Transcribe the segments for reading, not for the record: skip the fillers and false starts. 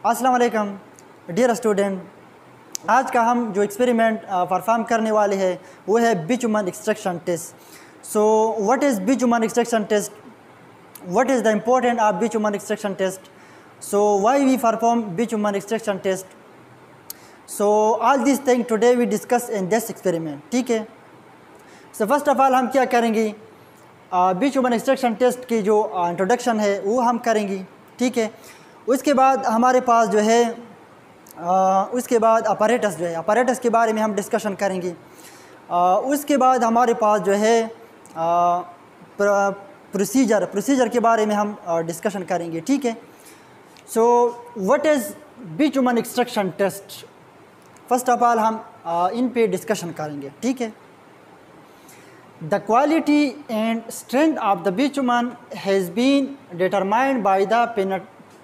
अस्सलाम वालेकुम dear student, आज का हम जो एक्सपेरिमेंट परफॉर्म करने वाले हैं वो है bitumen extraction test. So what is bitumen extraction test? What is the important of bitumen extraction test? So why we perform bitumen extraction test? So all this thing today we discuss in this experiment. ठीक है, so first of all हम क्या करेंगे, बिचुमन extraction test की जो introduction है वो हम करेंगे। ठीक है, उसके बाद हमारे पास जो है उसके बाद अपैरेटस जो है अपैरेटस के बारे में हम डिस्कशन करेंगे। उसके बाद हमारे पास जो है प्रोसीजर के बारे में हम डिस्कशन करेंगे। ठीक है, so what is bitumen extraction test? First of all हम इन पे डिस्कशन करेंगे। ठीक है, The quality and strength of the bitumen has been determined by the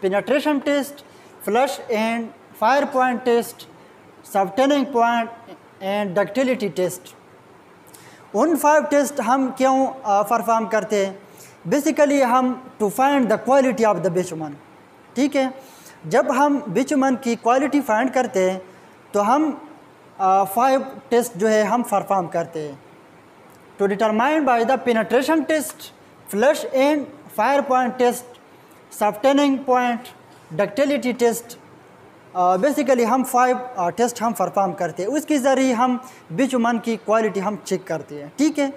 penetration test, flush and fire point test, subtending point and ductility test. उन 5 test हम क्यों perform करते हैं? बेसिकली हम to find the quality of the bitumen. ठीक है, जब हम बिचुमन की क्वालिटी फाइंड करते हैं तो हम 5 टेस्ट जो है हम परफॉर्म करते हैं। To determine by the penetration test, flush and fire point test, subtending point, ductility test, basically हम 5 टेस्ट हम परफॉर्म करते हैं। उसके ज़रिए हम बिचुमन की क्वालिटी हम चेक करते हैं। ठीक है,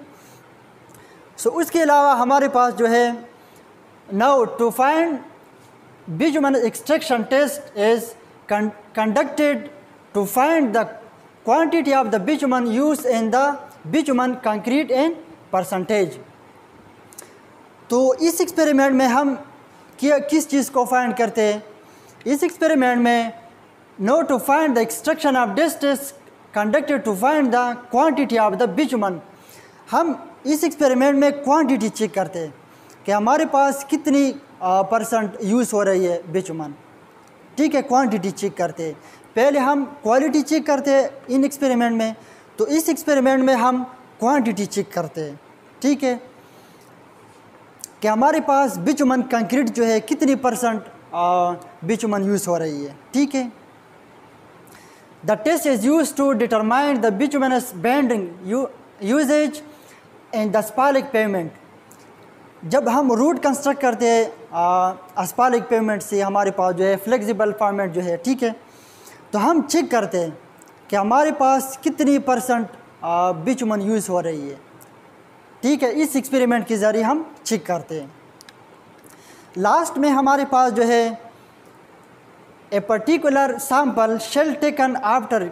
सो उसके अलावा हमारे पास जो है now to find bitumen extraction test is conducted to find the quantity of the bitumen use in the bitumen concrete and percentage. तो इस एक्सपेरिमेंट में हम किस चीज़ को फाइंड करते हैं? इस एक्सपेरिमेंट में now to find the extraction of this test conducted to find the quantity of the bitumen. हम इस एक्सपेरिमेंट में क्वांटिटी चेक करते हैं कि हमारे पास कितनी परसेंट यूज़ हो रही है बिचुमन। ठीक है, क्वांटिटी चेक करते हैं। पहले हम क्वालिटी चेक करते हैं इन एक्सपेरिमेंट में, तो इस एक्सपेरिमेंट में हम क्वांटिटी चेक करते हैं। ठीक है, कि हमारे पास बिचुमन कंक्रीट जो है कितनी परसेंट बिचुमन यूज़ हो रही है। ठीक है, the test is use to determine the bitumen's binding usages and the asphaltic pavement. जब हम रूट कंस्ट्रक्ट करते हैं स्पालिक पेवमेंट से हमारे पास जो है फ्लेक्सिबल फॉर्मेट जो है, ठीक है, तो हम चेक करते हैं कि हमारे पास कितनी परसेंट बिचुमन यूज़ हो रही है। ठीक है, इस एक्सपेरिमेंट के ज़रिए हम चेक करते हैं। लास्ट में हमारे पास जो है a particular sample shall taken after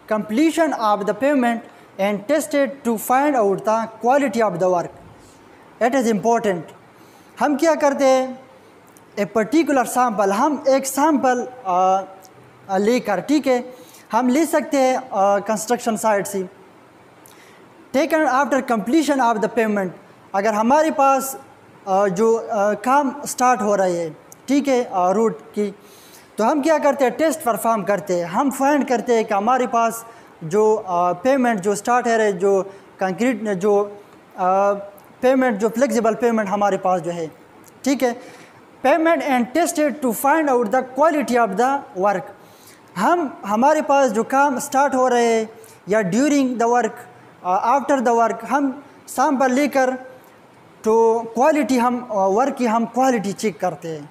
completion of the payment and tested to find out the quality of the work. It is important. हम क्या करते हैं, ए पर्टिकुलर सैंपल, हम एक सैंपल लेकर, ठीक है, हम ले सकते हैं कंस्ट्रक्शन साइट से, taken after completion of the payment. अगर हमारे पास जो काम स्टार्ट हो रही है, ठीक है, रूट की, तो हम क्या करते हैं, टेस्ट परफॉर्म करते हैं। हम फाइंड करते हैं कि हमारे पास जो पेमेंट जो स्टार्ट है, जो कंक्रीट जो पेमेंट जो फ्लेक्सिबल पेमेंट हमारे पास जो है, ठीक है, payment and tested to find out the quality of the work. हमारे पास जो काम स्टार्ट हो रहे हैं या during the work, after the work, हम सैंपल लेकर तो क्वालिटी हम वर्क की हम क्वालिटी चेक करते हैं।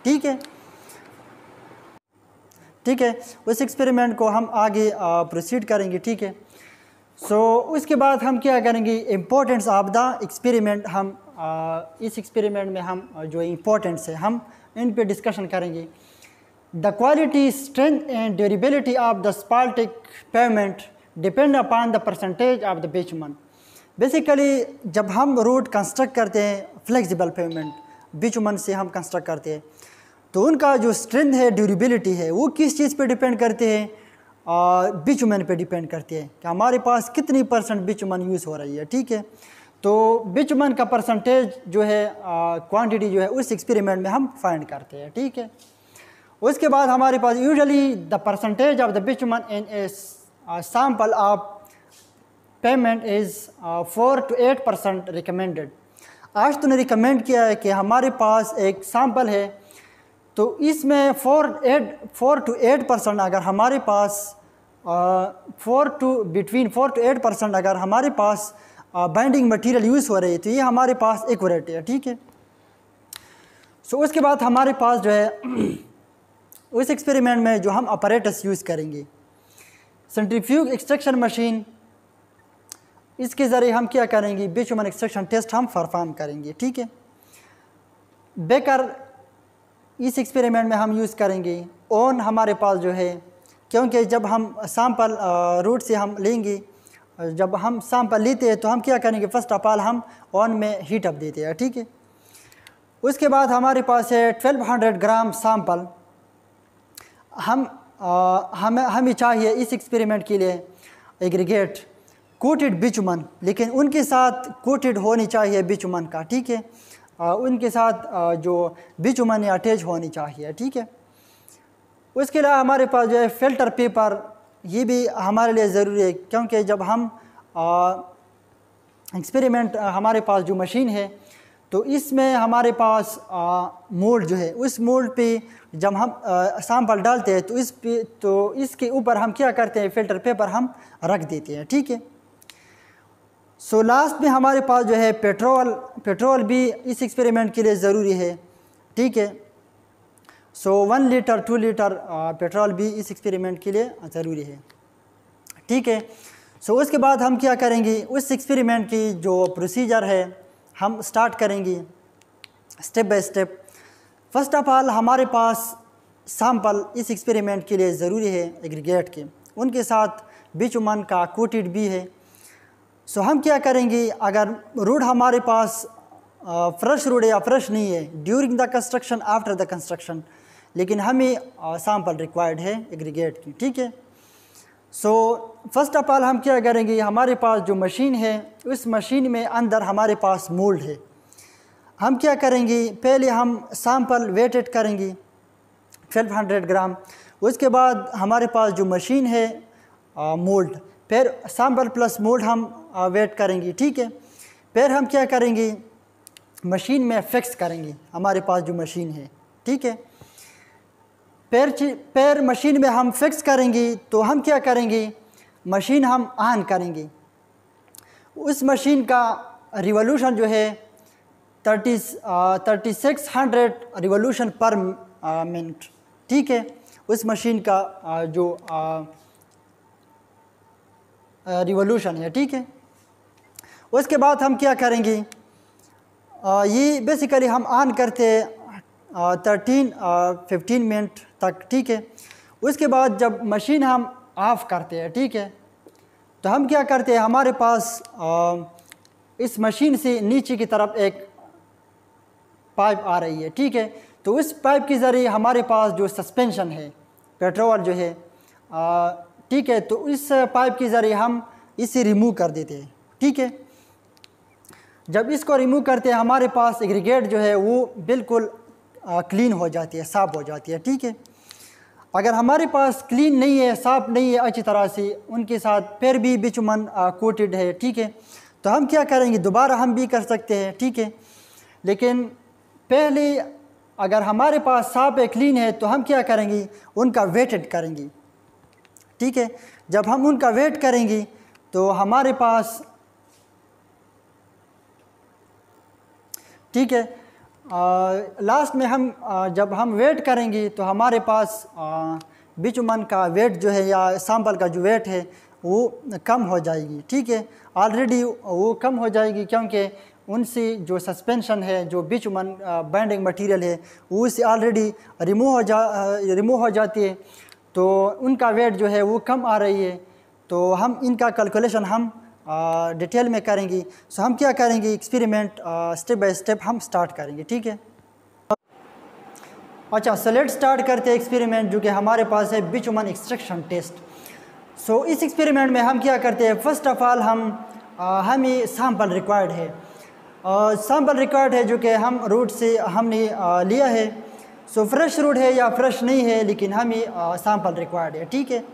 ठीक है, ठीक है, उस एक्सपेरिमेंट को हम आगे प्रोसीड करेंगे। ठीक है, सो उसके बाद हम क्या करेंगे, इम्पोर्टेंस ऑफ द एक्सपेरिमेंट। हम इस एक्सपेरिमेंट में हम जो इम्पोर्टेंट्स है हम इन पे डिस्कशन करेंगे। The quality, strength and durability of the spaltic pavement depend upon the percentage of the bitumen. Basically जब हम रोड कंस्ट्रक्ट करते हैं फ्लेक्सिबल पेवमेंट बिचुमन से हम कंस्ट्रक्ट करते हैं, तो उनका जो स्ट्रेंथ है, ड्यूरेबिलिटी है, वो किस चीज़ पे डिपेंड करते हैं? बिचुमन पे डिपेंड करते हैं कि हमारे पास कितनी परसेंट बिचुमन यूज़ हो रही है। ठीक है, तो बिचुमन का परसेंटेज जो है, क्वांटिटी जो है, उस एक्सपेरिमेंट में हम फाइंड करते हैं। ठीक है, उसके बाद हमारे पास usually the percentage of the bitumen in a sample of pavement is 4 to 8% recommended. आज तूने रिकमेंड किया है कि हमारे पास एक सैंपल है तो इसमें 4 to 8% अगर हमारे पास बिटवीन 4 to 8% अगर हमारे पास बाइंडिंग मटेरियल यूज़ हो रही है तो ये हमारे पास एक्यूरेट है, ठीक है। सो उसके बाद हमारे पास जो है उस एक्सपेरिमेंट में जो हम अपरेटस यूज़ करेंगे, सेंट्रीफ्यूज एक्सट्रैक्शन मशीन, इसके ज़रिए हम क्या करेंगे, बिटुमेन एक्सट्रैक्शन टेस्ट हम परफॉर्म करेंगे, ठीक है। बेकर इस एक्सपेरिमेंट में हम यूज़ करेंगे ओन हमारे पास जो है, क्योंकि जब हम सैंपल रूट से हम लेंगे, जब हम सैंपल लेते हैं तो हम क्या करेंगे, फर्स्ट ऑफ ऑल हम ओन में हीट अप देते हैं, ठीक है। उसके बाद हमारे पास है 1200 ग्राम सैंपल, हमें चाहिए इस एक्सपेरिमेंट के लिए एग्रीगेट कोटेड बिटुमेन, लेकिन उनके साथ कोटेड होनी चाहिए बिटुमेन का, ठीक है। उनके साथ जो बिटुमेन अटैच होनी चाहिए, ठीक है। उसके अलावा हमारे पास जो है फ़िल्टर पेपर, ये भी हमारे लिए ज़रूरी है, क्योंकि जब हम एक्सपेरिमेंट हमारे पास जो मशीन है तो इसमें हमारे पास मोल्ड जो है, उस मोल्ड पे जब हम सैंपल डालते हैं तो इसके ऊपर हम क्या करते हैं, फ़िल्टर पेपर हम रख देते हैं, ठीक है। सो लास्ट में हमारे पास जो है पेट्रोल भी इस एक्सपेरिमेंट के लिए ज़रूरी है, ठीक है। सो 1 लीटर 2 लीटर पेट्रोल भी इस एक्सपेरिमेंट के लिए ज़रूरी है, ठीक है। सो उसके बाद हम क्या करेंगे, उस एक्सपेरिमेंट की जो प्रोसीजर है हम स्टार्ट करेंगे step by step. First of all हमारे पास सैंपल इस एक्सपेरिमेंट के लिए ज़रूरी है एग्रीगेट के, उनके साथ बिटुमेन का कोटेड भी है। सो हम क्या करेंगे, अगर रूड हमारे पास फ्रेश रूड है या फ्रेश नहीं है during the construction, after the construction, लेकिन हमें सैंपल रिक्वायर्ड है एग्रीगेट की, ठीक है। सो फर्स्ट ऑफ ऑल हम क्या करेंगे, हमारे पास जो मशीन है उस मशीन में अंदर हमारे पास मोल्ड है, हम क्या करेंगे, पहले हम सैंपल वेटेड करेंगे 1200 ग्राम, उसके बाद हमारे पास जो मशीन है मोल्ड, फिर सैंपल प्लस मोल्ड हम वेट करेंगे, ठीक है। फिर हम क्या करेंगे, मशीन में फिक्स करेंगे हमारे पास जो मशीन है, ठीक है। पैर मशीन में हम फिक्स करेंगे तो हम क्या करेंगे, मशीन हम ऑन करेंगे, उस मशीन का रिवॉल्यूशन जो है 3600 रिवॉल्यूशन पर मिनट, ठीक है। उस मशीन का जो रिवॉल्यूशन है, ठीक है। उसके बाद हम क्या करेंगे, ये बेसिकली हम ऑन करते हैं 15 मिनट तक, ठीक है। उसके बाद जब मशीन हम ऑफ़ करते हैं, ठीक है, तो हम क्या करते हैं, हमारे पास इस मशीन से नीचे की तरफ एक पाइप आ रही है, ठीक है। तो उस पाइप के ज़रिए हमारे पास जो सस्पेंशन है पेट्रोल जो है, ठीक है, तो इस पाइप के ज़रिए हम इसे रिमूव कर देते हैं, ठीक है। जब इसको रिमूव करते हैं हमारे पास एग्रीगेट जो है वो बिल्कुल क्लीन हो जाती है, साफ़ हो जाती है, ठीक है। अगर हमारे पास क्लीन नहीं है, साफ़ नहीं है अच्छी तरह से, उनके साथ फिर भी बिटुमेन कोटेड है, ठीक है, तो हम क्या करेंगे, दोबारा हम भी कर सकते हैं, ठीक है। लेकिन पहले अगर हमारे पास साफ़ है, क्लीन है, तो हम क्या करेंगे, उनका वेटेड करेंगे, ठीक है। जब हम उनका वेट करेंगे तो हमारे पास, ठीक है, लास्ट में हम जब हम वेट करेंगे तो हमारे पास बिटुमेन का वेट जो है या सैंपल का जो वेट है वो कम हो जाएगी, ठीक है। ऑलरेडी वो कम हो जाएगी क्योंकि उनसे जो सस्पेंशन है, जो बिटुमेन बाइंडिंग मटेरियल है वो उससे ऑलरेडी रिमूव हो जाती है, तो उनका वेट जो है वो कम आ रही है। तो हम इनका कैलकुलेशन हम डिटेल में करेंगे। सो हम क्या करेंगे, एक्सपेरिमेंट स्टेप बाय स्टेप हम स्टार्ट करेंगे, ठीक है। अच्छा, सो लेट स्टार्ट करते हैं एक्सपेरिमेंट जो कि हमारे पास है बिटुमेन एक्सट्रैक्शन टेस्ट। सो इस एक्सपेरिमेंट में हम क्या करते हैं, फर्स्ट ऑफ ऑल हमें सैंपल रिक्वायर्ड है, सैंपल रिक्वायर्ड है जो कि हम रूट से हमने लिया है। सो फ्रेश रूट है या फ्रेश नहीं है, लेकिन हमें सैंपल रिक्वायर्ड है, ठीक है,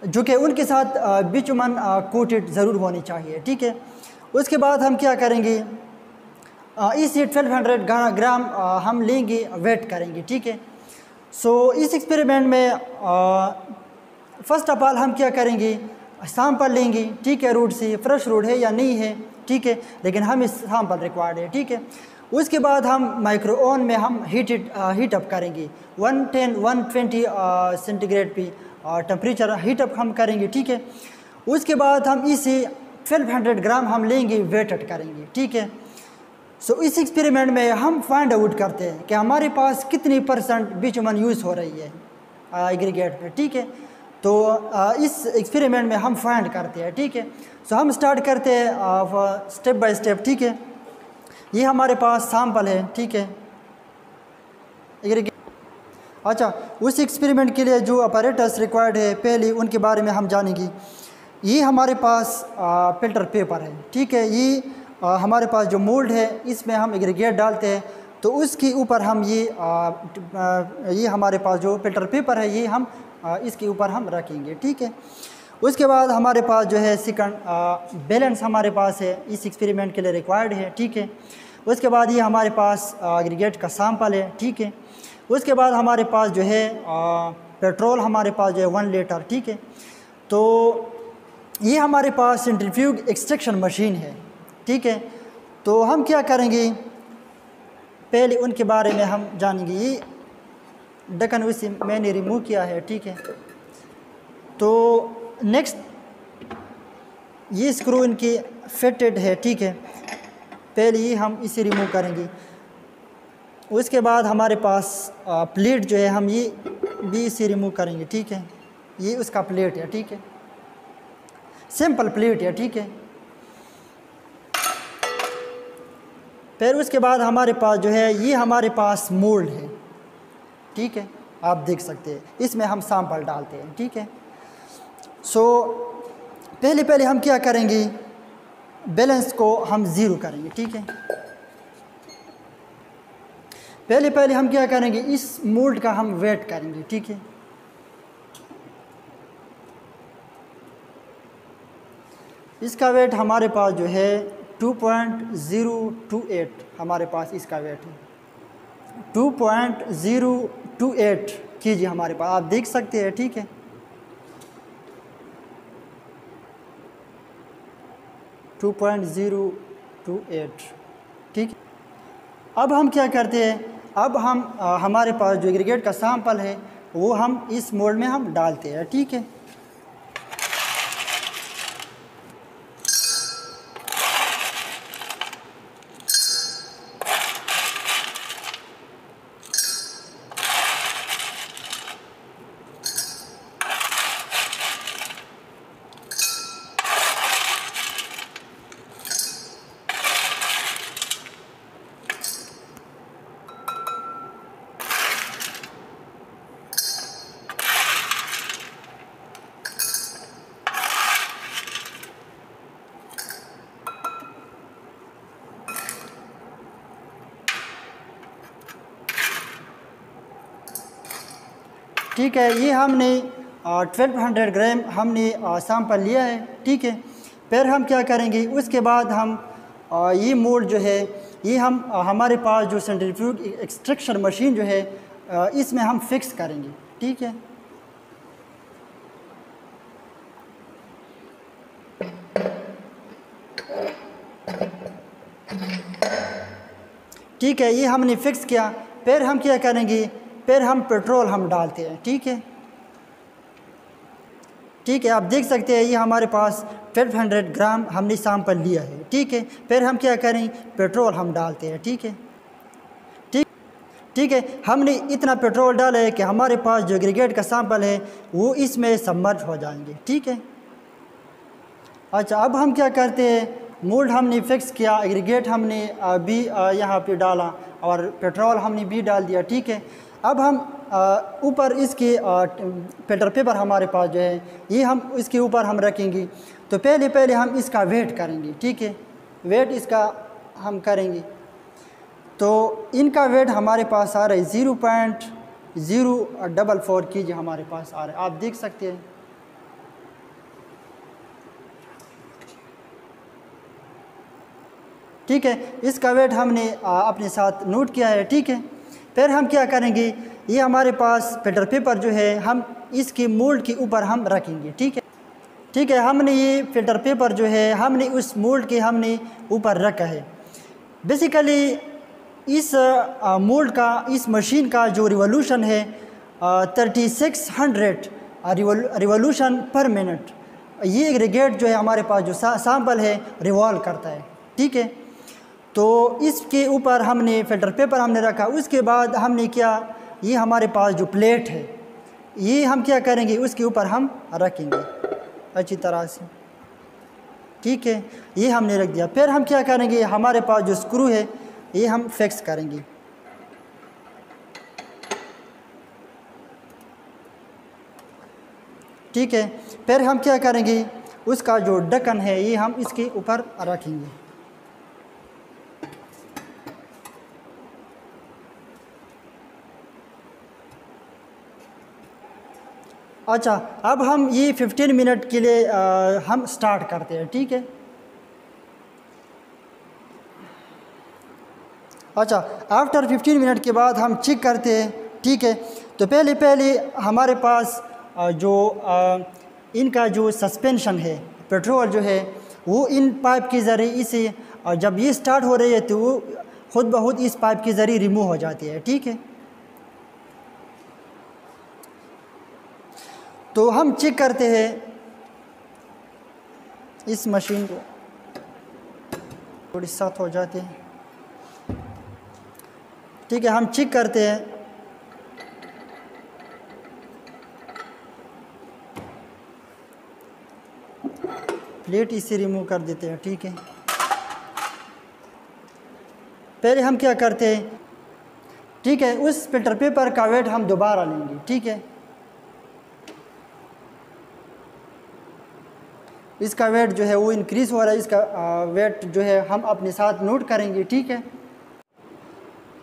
जो कि उनके साथ बिटुमेन कोटेड ज़रूर होनी चाहिए, ठीक है। उसके बाद हम क्या करेंगे, इस 1200 ग्राम हम लेंगे, वेट करेंगे, ठीक है। सो इस एक्सपेरिमेंट में फ़र्स्ट ऑफ ऑल हम क्या करेंगे, सैंपल लेंगे, ठीक है, रूट से, फ्रेश रूट है या नहीं है, ठीक है, लेकिन हम इस सैंपल रिक्वायर्ड है, ठीक है। उसके बाद हम माइक्रो ओवन में हम हीट अप करेंगे 120 सेंटीग्रेड पे टेम्परेचर हीट अप हम करेंगे, ठीक है। उसके बाद हम इसे 1200 ग्राम हम लेंगे, वेटेड करेंगे, ठीक है। सो इस एक्सपेरिमेंट में हम फाइंड आउट करते हैं कि हमारे पास कितनी % बिटुमन यूज़ हो रही है एग्रीगेट में, ठीक है। तो इस एक्सपेरिमेंट में हम फाइंड करते हैं, ठीक है। सो हम स्टार्ट करते हैं स्टेप बाय स्टेप, ठीक है। ये हमारे पास सैंपल है, ठीक है, एग्रीगेट। अच्छा, उस एक्सपेरिमेंट के लिए जो अपैरेटस रिक्वायर्ड है पहले उनके बारे में हम जानेंगे। ये हमारे पास फिल्टर पेपर है, ठीक है। ये हमारे पास जो मोल्ड है इसमें हम एग्रीगेट डालते हैं, तो उसके ऊपर हम ये हमारे पास जो फिल्टर पेपर है ये हम इसके ऊपर हम रखेंगे, ठीक है। उसके बाद हमारे पास जो है सेकंड बैलेंस हमारे पास है, इस एक्सपेरिमेंट के लिए रिक्वायर्ड है, ठीक है। उसके बाद ये हमारे पास एग्रीगेट का सैंपल है, ठीक है। उसके बाद हमारे पास जो है पेट्रोल हमारे पास जो है 1 लीटर, ठीक है। तो ये हमारे पास सेंट्रीफ्यूज एक्सट्रैक्शन मशीन है, ठीक है। तो हम क्या करेंगे, पहले उनके बारे में हम जानेंगे। ये ढक्कन उसे मैंने रिमूव किया है, ठीक है। तो नेक्स्ट ये स्क्रू इनकी फिटेड है, ठीक है। पहले ये हम इसे रिमूव करेंगे। उसके बाद हमारे पास प्लेट जो है हम ये भी इसे रिमूव करेंगे, ठीक है। ये उसका प्लेट है, ठीक है, सिंपल प्लेट है, ठीक है। फिर उसके बाद हमारे पास जो है ये हमारे पास मोल्ड है, ठीक है, आप देख सकते हैं, इसमें हम सैंपल डालते हैं, ठीक है। सो पहले हम क्या करेंगे, बैलेंस को हम 0 करेंगे, ठीक है। पहले हम क्या करेंगे, इस मोल्ड का हम वेट करेंगे, ठीक है। इसका वेट हमारे पास जो है 2.028 हमारे पास इसका वेट है, 2.028 कीजिए हमारे पास, आप देख सकते हैं, ठीक है। 2.028, ठीक। अब हम क्या करते हैं, अब हम हमारे पास जो एग्रीगेट का सैंपल है वो हम इस मोल्ड में हम डालते हैं, ठीक है। ठीक है, ये हमने 1200 ग्राम हमने सैंपल लिया है, ठीक है। फिर हम क्या करेंगे, उसके बाद हम ये मोल्ड जो है ये हम हमारे पास जो सेंट्रीफ्यूज एक्सट्रैक्शन मशीन जो है इसमें हम फिक्स करेंगे, ठीक है। ठीक है, ये हमने फिक्स किया। फिर हम क्या करेंगे, फिर हम पेट्रोल हम डालते हैं, ठीक है। ठीक है, आप देख सकते हैं ये हमारे पास 1200 ग्राम हमने सैंपल लिया है, ठीक है। फिर हम क्या करें, पेट्रोल हम डालते हैं, ठीक है। ठीक है, हमने इतना पेट्रोल डाला है कि हमारे पास जो एग्रीगेट का सैंपल है वो इसमें सबमर्ज हो जाएंगे, ठीक है। अच्छा, अब हम क्या करते हैं, मोल्ड हमने फिक्स किया, एग्रीगेट हमने भी यहाँ पे डाला और पेट्रोल हमने भी डाल दिया, ठीक है। अब हम ऊपर इसके फिल्टर पेपर हमारे पास जो है ये हम इसके ऊपर हम रखेंगे। तो पहले हम इसका वेट करेंगे, ठीक है, वेट इसका हम करेंगे। तो इनका वेट हमारे पास आ रहा है 0.044 kg हमारे पास आ रहा है, आप देख सकते हैं। ठीक है, इसका वेट हमने अपने साथ नोट किया है। ठीक है, फिर हम क्या करेंगे, ये हमारे पास फिल्टर पेपर जो है हम इसके मोल्ड के ऊपर हम रखेंगे। ठीक है, ठीक है, हमने ये फिल्टर पेपर जो है हमने उस मोल्ड के हमने ऊपर रखा है। बेसिकली इस मोल्ड का, इस मशीन का जो रिवॉल्यूशन है 3600 रिवॉल्यूशन पर मिनट, ये एग्रीगेट जो है हमारे पास जो सैंपल है रिवॉल्व करता है। ठीक है, तो इसके ऊपर हमने फिल्टर पेपर हमने रखा। उसके बाद हमने क्या, ये हमारे पास जो प्लेट है ये हम क्या करेंगे, उसके ऊपर हम रखेंगे अच्छी तरह से। ठीक है, ये हमने रख दिया। फिर हम क्या करेंगे, हमारे पास जो स्क्रू है ये हम फिक्स करेंगे। ठीक है, फिर हम क्या करेंगे, उसका जो ढक्कन है ये हम इसके ऊपर रखेंगे। अच्छा, अब हम ये 15 मिनट के लिए हम स्टार्ट करते हैं। ठीक है, अच्छा, आफ्टर 15 मिनट के बाद हम चेक करते हैं। ठीक है, तो पहले हमारे पास जो इनका जो सस्पेंशन है, पेट्रोल जो है वो इन पाइप के ज़रिए इसे जब ये स्टार्ट हो रही है तो वो खुद ब खुद इस पाइप के ज़रिए रिमूव हो जाती है। ठीक है, तो हम चेक करते हैं इस मशीन को, थोड़ी साथ हो जाते हैं। ठीक है, हम चेक करते हैं। प्लेट इसे रिमूव कर देते हैं। ठीक है, पहले हम क्या करते हैं, ठीक है, उस फिल्टर पेपर का वेट हम दोबारा लेंगे। ठीक है, इसका वेट जो है वो इंक्रीज़ हो रहा है, इसका वेट जो है हम अपने साथ नोट करेंगे। ठीक है,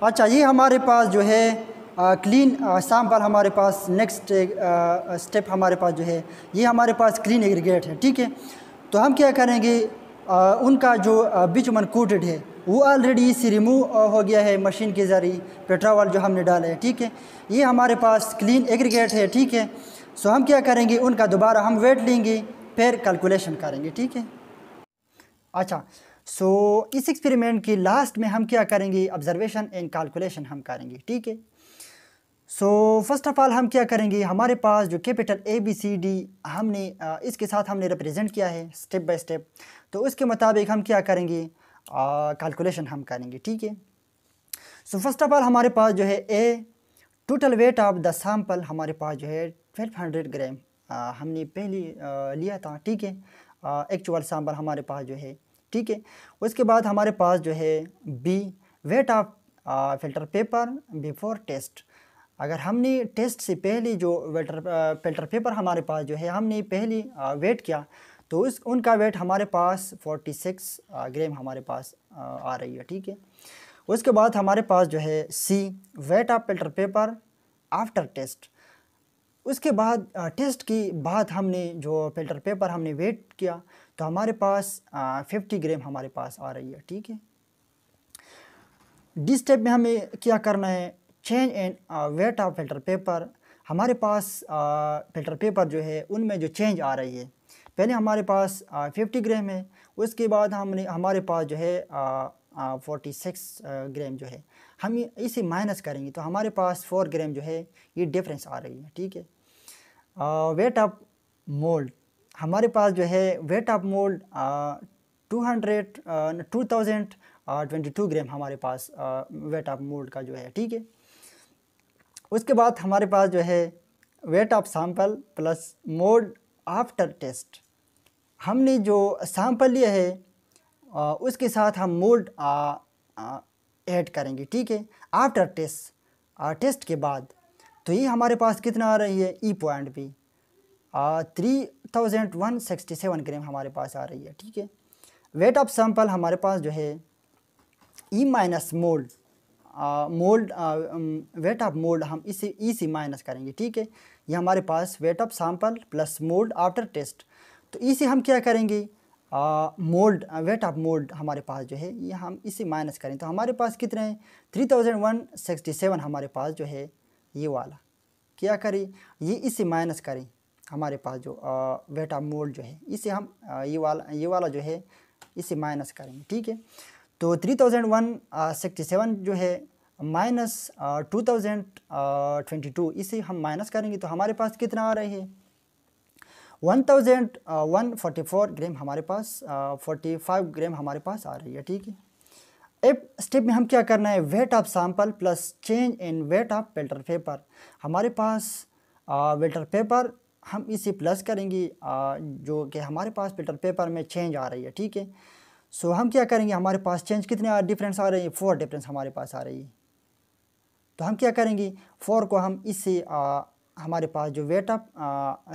अच्छा, ये हमारे पास जो है क्लीन सैंपल हमारे पास नेक्स्ट स्टेप हमारे पास जो है ये हमारे पास क्लीन एग्रीगेट है। ठीक है, तो हम क्या करेंगे, उनका जो बिटुमेन कोटेड है वो ऑलरेडी इसे रिमूव हो गया है मशीन के ज़रिए, पेट्रोल जो हमने डाला है। ठीक है, ये हमारे पास क्लीन एग्रीगेट है। ठीक है, सो हम क्या करेंगे, उनका दोबारा हम वेट लेंगे, फिर कैलकुलेशन करेंगे। ठीक है, अच्छा, सो इस एक्सपेरिमेंट के लास्ट में हम क्या करेंगे, ऑब्जर्वेशन एंड कैलकुलेशन हम करेंगे। ठीक है, सो फर्स्ट ऑफ ऑल हम क्या करेंगे, हमारे पास जो कैपिटल ABCD हमने इसके साथ हमने रिप्रेजेंट किया है स्टेप बाय स्टेप, तो उसके मुताबिक हम क्या करेंगे, कैलकुलेशन हम करेंगे। ठीक है, सो फर्स्ट ऑफ ऑल हमारे पास जो है total weight of the sample हमारे पास जो है 1200 ग्राम हमने पहले लिया था। ठीक है, एक्चुअल सैंपल हमारे पास जो है। ठीक है, उसके बाद हमारे पास जो है B weight of filter paper before test. अगर हमने टेस्ट से पहले जो फिल्टर पेपर हमारे पास जो है हमने पहले वेट किया तो उनका वेट हमारे पास 46 ग्राम हमारे पास आ रही है। ठीक है, उसके बाद हमारे पास जो है C weight of filter paper after test. उसके बाद टेस्ट के बाद हमने जो फिल्टर पेपर हमने वेट किया तो हमारे पास 50 ग्राम हमारे पास आ रही है। ठीक है, डी स्टेप में हमें क्या करना है, change and wait of filter paper. हमारे पास फिल्टर पेपर जो है उनमें जो चेंज आ रही है, पहले हमारे पास 50 ग्राम है, उसके बाद हमारे पास जो है 46 ग्राम जो है हम इसे माइनस करेंगे तो हमारे पास 4 ग्राम जो है ये डिफरेंस आ रही है। ठीक है, वेट ऑफ मोल्ड हमारे पास जो है वेट ऑफ मोल्ड 2022 ग्राम हमारे पास वेट ऑफ मोल्ड का जो है। ठीक है, उसके बाद हमारे पास जो है weight of sample plus mould after test. हमने जो सैंपल लिया है उसके साथ हम मोल्ड ऐड करेंगे। ठीक है, आफ्टर टेस्ट के बाद तो ये हमारे पास कितना आ रही है, ई पॉइंट भी 3167 ग्राम हमारे पास आ रही है। ठीक है, वेट ऑफ सैंपल हमारे पास जो है E minus mould weight of mould हम इसे ई से माइनस करेंगे। ठीक है, ये हमारे पास weight of sample plus mould after test, तो ई से हम क्या करेंगे मोल्ड वेट ऑफ मोल्ड हमारे पास जो है ये हम इसे माइनस करें तो हमारे पास कितने हैं 3167 हमारे पास जो है ये वाला क्या करें ये इसे माइनस करें हमारे पास जो वेट ऑफ मोल्ड जो है इसे हम ये वाला जो है इसे माइनस करेंगे ठीक है। तो 3167 जो है माइनस 2022 इसे हम माइनस करेंगे तो हमारे पास कितना आ रही है 1144 ग्राम हमारे पास 45 ग्राम हमारे पास आ रही है ठीक है। अब स्टेप में हम क्या करना है weight of sample plus change in wait of filter paper हमारे पास फिल्टर पेपर हम इसे प्लस करेंगे जो कि हमारे पास फिल्टर पेपर में चेंज आ रही है ठीक है। सो हम क्या करेंगे हमारे पास चेंज कितने डिफरेंस आ रही है 4 डिफरेंस हमारे पास आ रही है तो हम क्या करेंगे 4 को हम इससे हमारे पास जो वेट ऑफ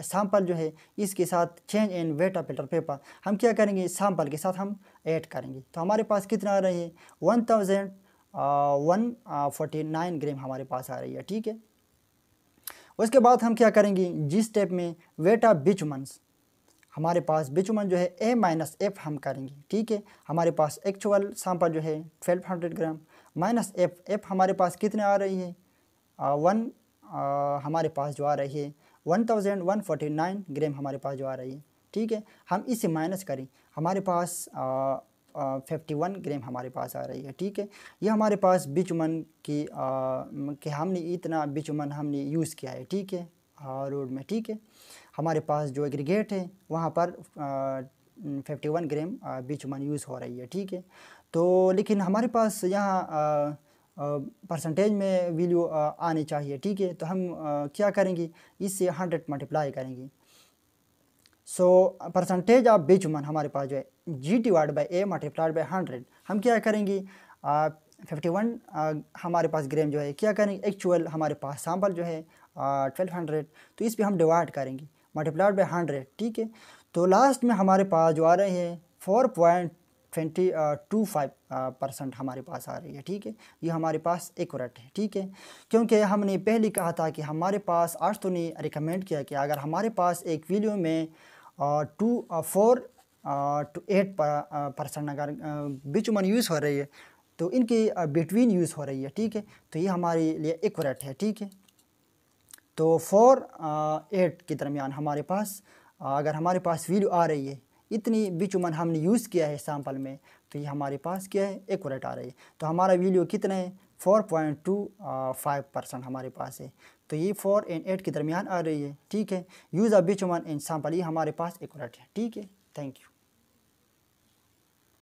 सैंपल जो है इसके साथ change in wait of filter paper हम क्या करेंगे सैंपल के साथ हम ऐड करेंगे तो हमारे पास कितना आ रही है 1149 ग्राम हमारे पास आ रही है ठीक है। उसके बाद हम क्या करेंगे जिस स्टेप में वेट ऑफ बिचुमन्स हमारे पास बिचुमन जो है A माइनस एफ हम करेंगे ठीक है। हमारे पास एक्चुअल सैंपल जो है 1200 ग्राम माइनस एफ हमारे पास कितने आ रही है हमारे पास जो आ रही है 1149 ग्राम हमारे पास जो आ रही है ठीक है। हम इसे माइनस करें हमारे पास 51 ग्राम हमारे पास आ रही है ठीक है। ये हमारे पास बिचुमन की कि हमने इतना बिचुमन हमने यूज़ किया है ठीक है रोड में ठीक है। हमारे पास जो एग्रीगेट है वहाँ पर 51 ग्राम बिचुमन यूज़ हो रही है ठीक है। तो लेकिन हमारे पास यहाँ परसेंटेज में वैल्यू आनी चाहिए ठीक है। तो हम क्या करेंगे इससे 100 मल्टीप्लाई करेंगे। सो परसेंटेज ऑफ बिचुमन हमारे पास जो है G/A मल्टीप्लाइड बाई 100 हम क्या करेंगे 51 हमारे पास ग्राम जो है क्या करेंगे एक्चुअल हमारे पास सैंपल जो है 1200 तो इस पे हम डिवाइड करेंगे मल्टीप्लाइड बाई 100 ठीक है। तो लास्ट में हमारे पास जो आ रहे हैं 4.25% हमारे पास आ रही है ठीक है। ये हमारे पास एक्यूरेट है ठीक है क्योंकि हमने पहले कहा था कि हमारे पास आज तो नहीं रिकमेंड किया कि अगर हमारे पास एक वीडियो में 4 to 8% अगर बिचुमन यूज़ हो रही है तो इनकी बिटवीन यूज़ हो रही है ठीक है। तो ये हमारे लिए एक्यूरेट है ठीक है। तो 4-8 के दरमियान हमारे पास अगर हमारे पास वैल्यू आ रही है इतनी बिचुमन हमने यूज़ किया है सैंपल में तो ये हमारे पास क्या है एक्यूरेट आ रही है। तो हमारा वैल्यू कितना है 4.25% हमारे पास है तो ये 4 और 8 के दरमियान आ रही है ठीक है। यूज़ ऑफ बिचुमन इन सैंपल ये हमारे पास एक्यूरेट है ठीक है। Thank you.